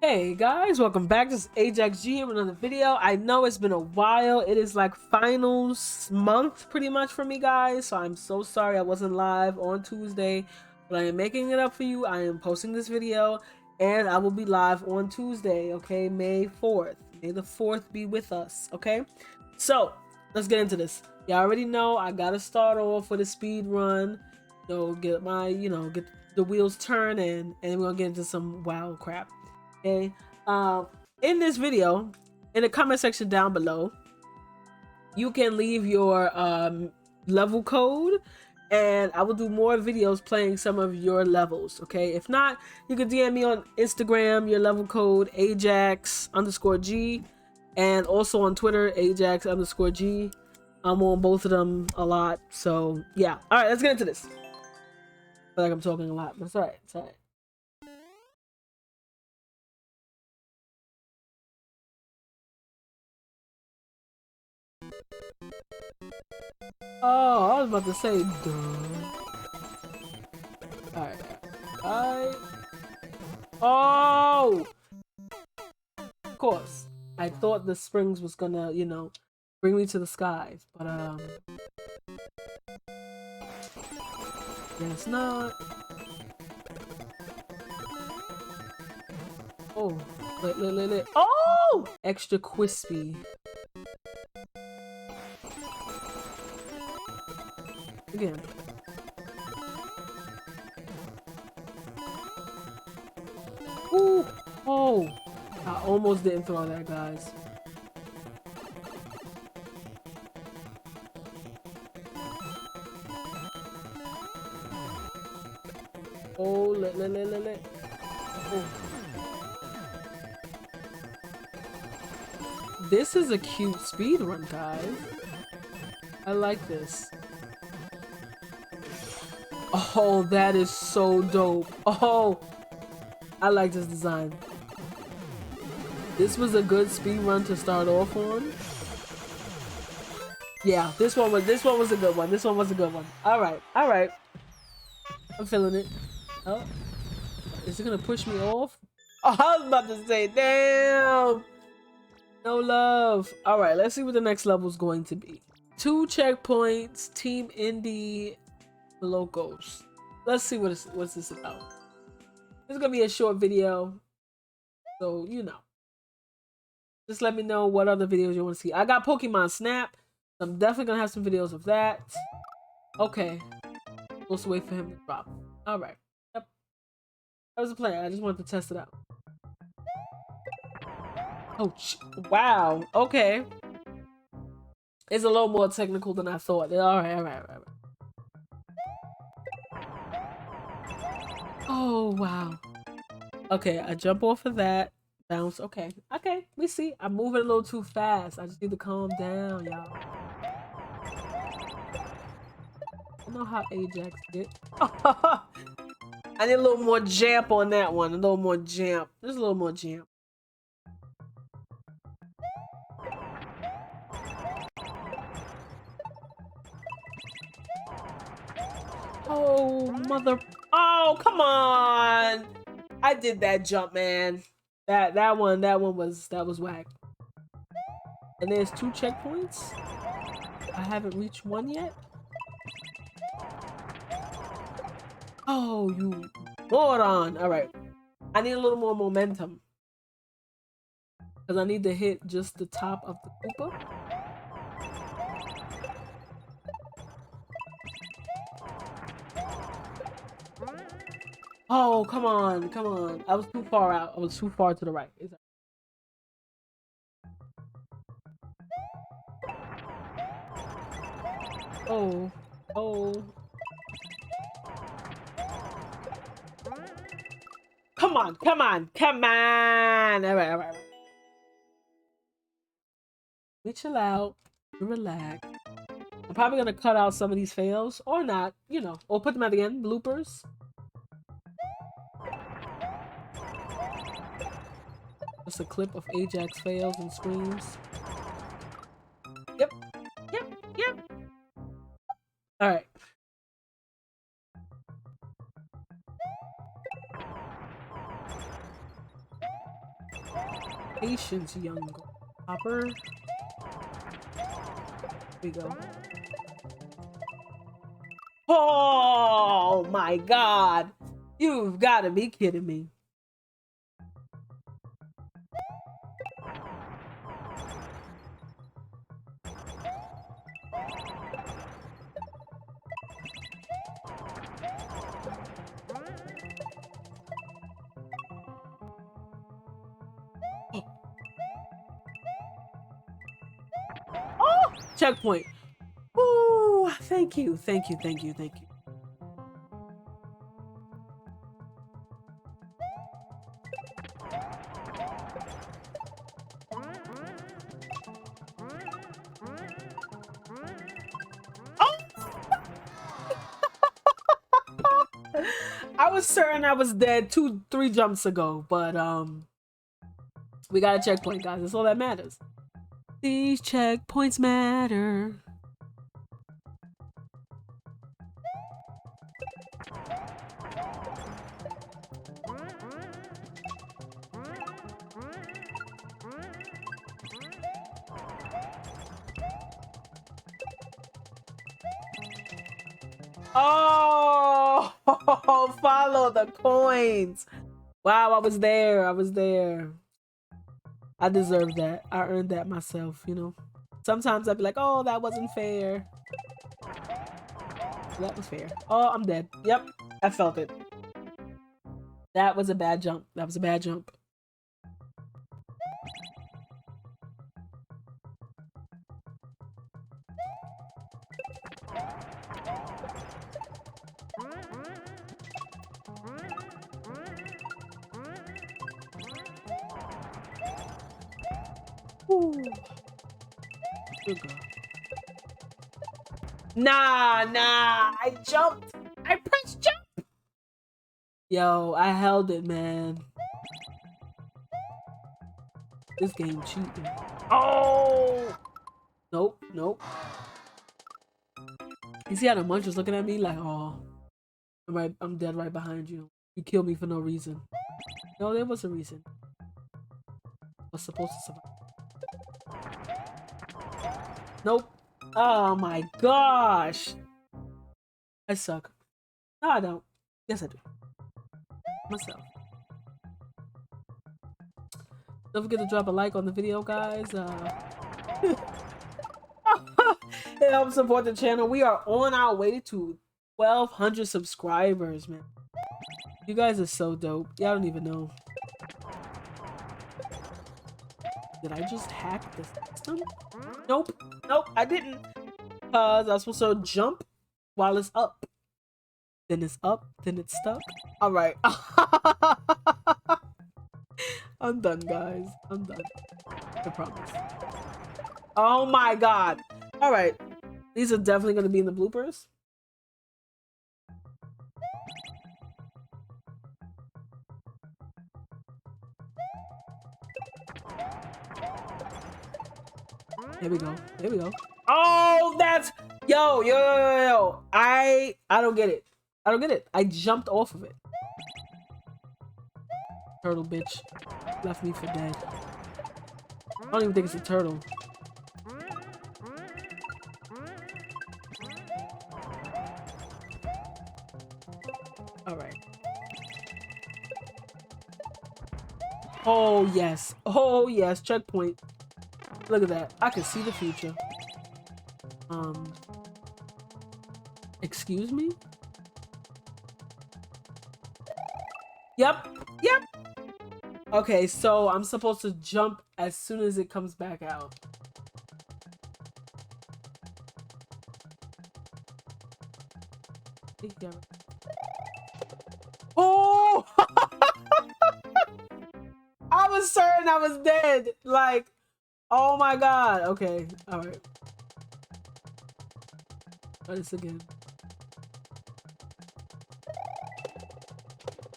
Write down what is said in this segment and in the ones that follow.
Hey guys, welcome back. This is Ajax G here with another video. I know it's been a while. It is like finals month pretty much for me, guys. So I'm so sorry I wasn't live on Tuesday, but I am making it up for you. I am posting this video and I will be live on Tuesday, okay? May 4th. May the 4th be with us, okay? So let's get into this. You already know I gotta start off with a speed run. Get my, get the wheels turning, and we're gonna get into some wild crap. Okay, in this video, in the comment section down below, you can leave your level code, and I will do more videos playing some of your levels. Okay, if not, you can DM me on Instagram your level code Ajax_G, and also on Twitter Ajax_G. I'm on both of them a lot, so yeah. All right, let's get into this. I feel like I'm talking a lot, but it's all right. It's all right. Oh, I was about to say, duh. Alright. Oh! Of course. I thought the springs was gonna, bring me to the skies, but, it's not. Oh, lit. Oh! Extra crispy. Again. Ooh! Oh! I almost didn't throw that, guys. Oh, lit. Oh. This is a cute speed run, guys. I like this. Oh, that is so dope. Oh, I like this design. This was a good speed run to start off on. Yeah, this one was a good one. This one was a good one. All right. I'm feeling it. Oh, is it gonna push me off? Oh, I was about to say, damn. No love. All right, let's see what the next level is going to be. 2 checkpoints. Team Indie Locos. Let's see what's this about. It's gonna be a short video, so just let me know what other videos you want to see. I got Pokemon Snap. I'm definitely gonna have some videos of that. Okay. Let's wait for him to drop. Alright. Yep. That was a plan. I just wanted to test it out. Oh, wow. Okay. It's a little more technical than I thought. Alright. Oh, wow. Okay, I jump off of that. Bounce. Okay. We see. I'm moving a little too fast. I just need to calm down, y'all. I know how Ajax get. I need a little more jump on that one. A little more jump. Just a little more jump. Oh, mother. Oh, come on. I did that jump, man. That one was whack. And there's 2 checkpoints. I haven't reached one yet. Oh, you moron. All right. I need a little more momentum. Because I need to hit just the top of the Koopa. Oh, come on. I was too far out. I was too far to the right. Oh. Come on. All right. We chill out. Relax. I'm probably gonna cut out some of these fails, or not, or put them at the end, bloopers. Just a clip of Ajax fails and screams. Yep. Alright. Patience, young hopper. Here we go. Oh my god! You've got to be kidding me. Oh! Checkpoint. Ooh, thank you, thank you, thank you, thank you. I was certain I was dead 2-3 jumps ago, but we got a checkpoint, guys. That's all that matters. These checkpoints matter. Oh, follow the coins. Wow, I was there. I was there. I deserve that. I earned that myself, you know. Sometimes I'd be like, oh, that wasn't fair. That was fair. Oh, I'm dead. Yep, I felt it. That was a bad jump. That was a bad jump. Ooh. Good girl. Nah, I jumped. I pressed jump. Yo, I held it, man. This game cheating. Oh! Nope. You see how the munch was looking at me like, oh, I'm dead right behind you. You killed me for no reason. No, there was a reason. I was supposed to survive. Nope. Oh my gosh. I suck. No, I don't. Yes, I do. Myself. Don't forget to drop a like on the video, guys. It helps support the channel. We are on our way to 1,200 subscribers, man. You guys are so dope. Y'all don't even know. Did I just hack the system? Nope, I didn't. Because I was supposed to jump while it's up. Then it's up, then it's stuck. All right. I'm done, guys. I'm done. I promise. Oh my god. All right. These are definitely going to be in the bloopers. There we go. There we go. Oh, that's yo. I don't get it. I don't get it. I jumped off of it. Turtle bitch left me for dead. I don't even think it's a turtle. All right. Oh yes. Oh yes. Checkpoint. Look at that. I can see the future. Excuse me? Yep. Okay, so I'm supposed to jump as soon as it comes back out. Oh! I was certain I was dead. Like, oh my god. Okay, alright. Try this again.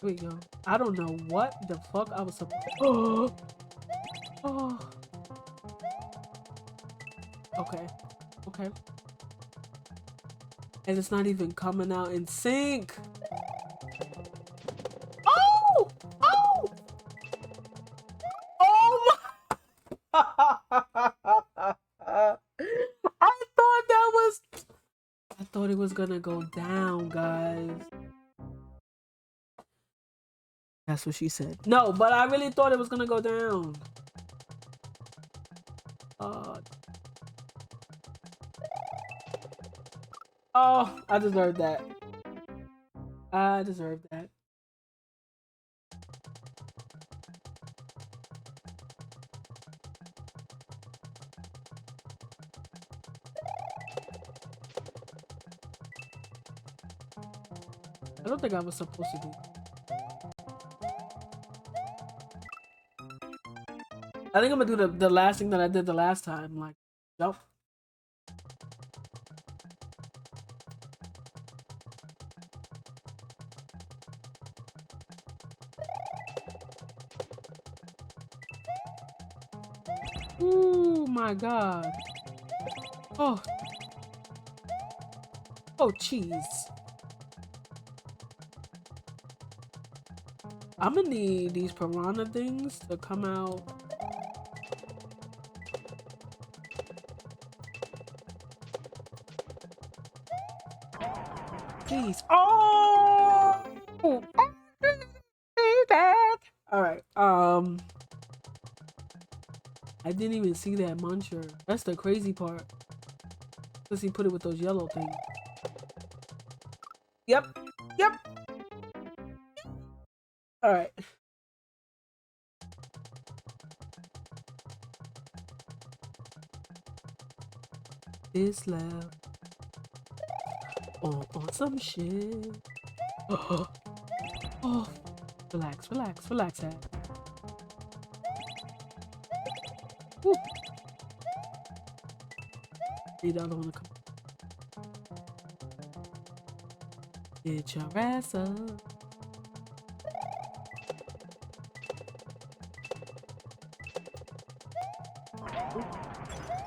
Here we go. I don't know what the fuck I was supposed to. Oh. Okay. And it's not even coming out in sync. Oh my. thought it was gonna go down, guys. That's what she said. No, but I really thought it was gonna go down. Oh, I deserve that. I deserve that. I don't think I was supposed to do. I think I'm gonna do the last thing that I did the last time. Like, jump. Oh my god. Oh. Oh, cheese. I'm gonna need these piranha things to come out. Jeez. Oh! Alright, I didn't even see that muncher. That's the crazy part. Because he put it with those yellow things. Yep. Yep. Alright. This loud. On some shit. Oh. Oh. Relax, relax, relax, Hat. Woo. Need the other one to come. Get your ass up. Ooh.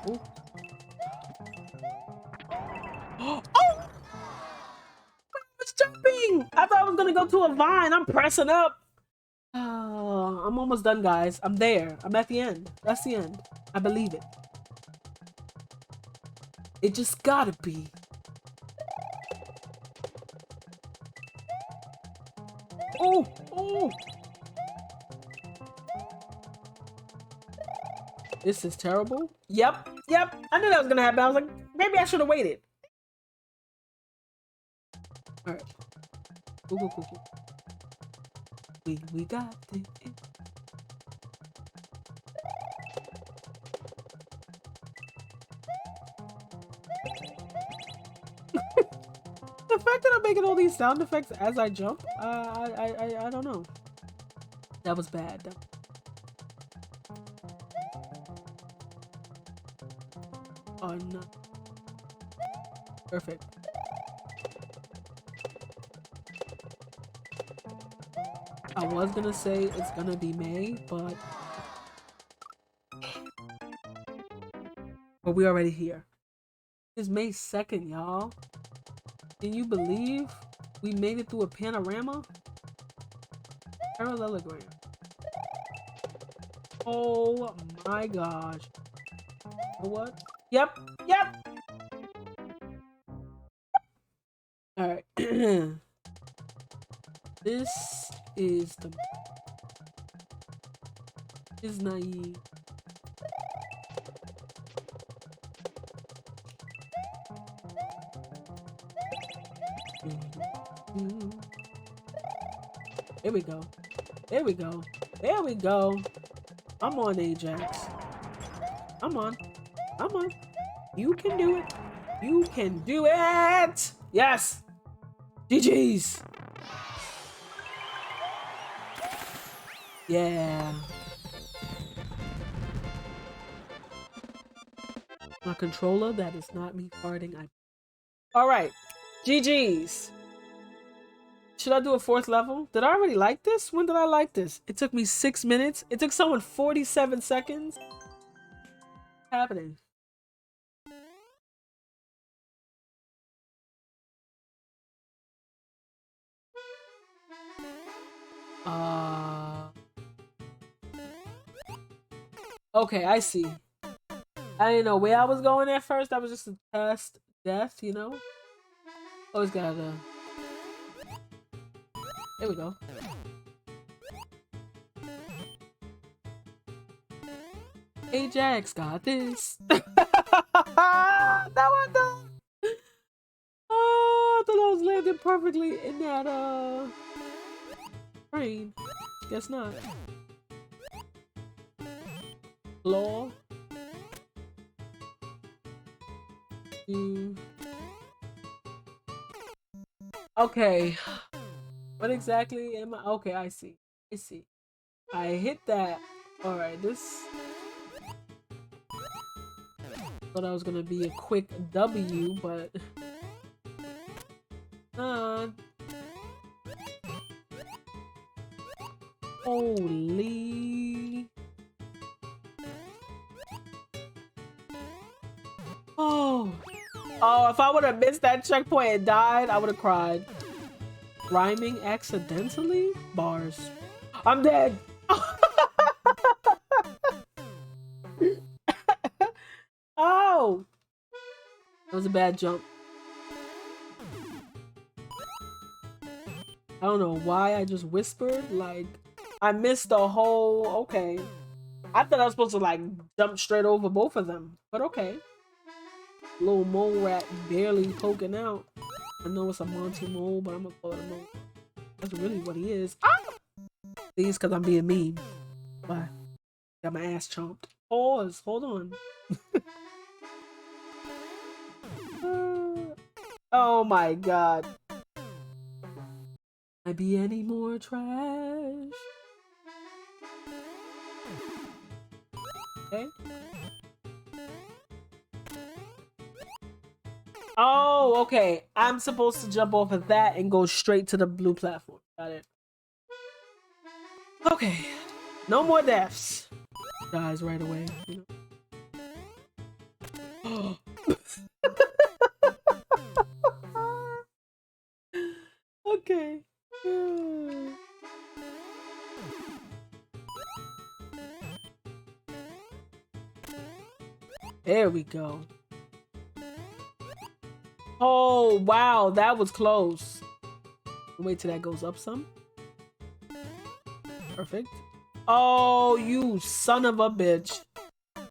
Ooh. Oh! I was jumping! I thought I was gonna go to a vine. I'm pressing up. Oh, I'm almost done, guys. I'm there. I'm at the end. That's the end. I believe it. It just gotta be. Oh! Oh! This is terrible. Yep. Yep. I knew that was gonna happen. I was like, maybe I should have waited. Alright. Cool. We got it. The fact that I'm making all these sound effects as I jump, I don't know. That was bad. Oh no. Perfect. I was gonna say it's gonna be May, but we already here. It's May 2nd, y'all. Can you believe we made it through a panorama? Parallelogram. Oh my gosh. What? Yep. Alright. This is the... is naive. There we go. There we go. I'm on, Ajax. I'm on. You can do it. You can do it. Yes. GG's. Yeah. My controller, that is not me farting. Alright. GG's. Should I do a 4th level? Did I already like this? When did I like this? It took me 6 minutes. It took someone 47 seconds. What's happening? Okay, I see. I didn't know where I was going at first. That was just a test death, you know? Always gotta. There we go. Ajax got this. That one though. Oh, I thought I was landing perfectly in that train. Guess not. Law. Okay. What exactly am I? Okay, I see. I see. I hit that. Alright, this. Thought I was gonna be a quick W, but. Holy. Oh. Oh, if I would have missed that checkpoint and died, I would have cried. Rhyming accidentally? Bars. I'm dead. Oh. That was a bad jump. I don't know why I just whispered. Like, I missed the whole. Okay. I thought I was supposed to, like, jump straight over both of them. But okay. Little mole rat barely poking out. I know it's a Monty mole, but I'm gonna call it a mole. That's really what he is. Ah! These because I'm being mean. Bye. Got my ass chomped. Pause. Hold on. Oh my god. I be any more trash? Okay. Oh, okay. I'm supposed to jump off of that and go straight to the blue platform. Got it. Okay. No more deaths. Dies right away. You know? Okay. There we go. Oh, wow. That was close. Wait till that goes up some. Perfect. Oh, you son of a bitch.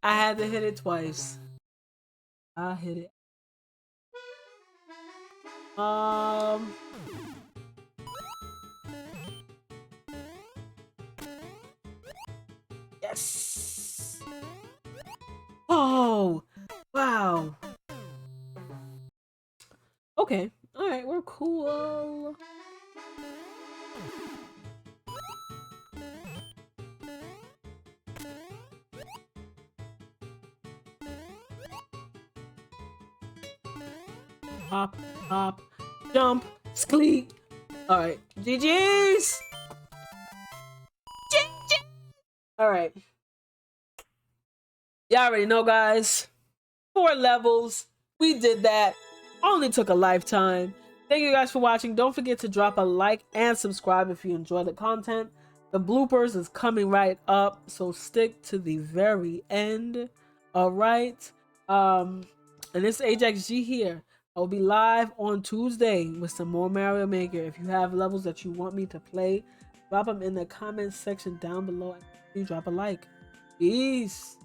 I had to hit it twice. I hit it. Yes. Oh, wow. Okay. All right, we're cool. Hop, hop, jump, skleet. All right, GG's. All right. Y'all already know, guys. 4 levels. We did that. Only took a lifetime. Thank you guys for watching. Don't forget to drop a like and subscribe if you enjoy the content. The bloopers is coming right up, so stick to the very end. All right. And this is Ajax G here. I'll be live on Tuesday with some more Mario Maker. If you have levels that you want me to play, drop them in the comments section down below and drop a like. Peace.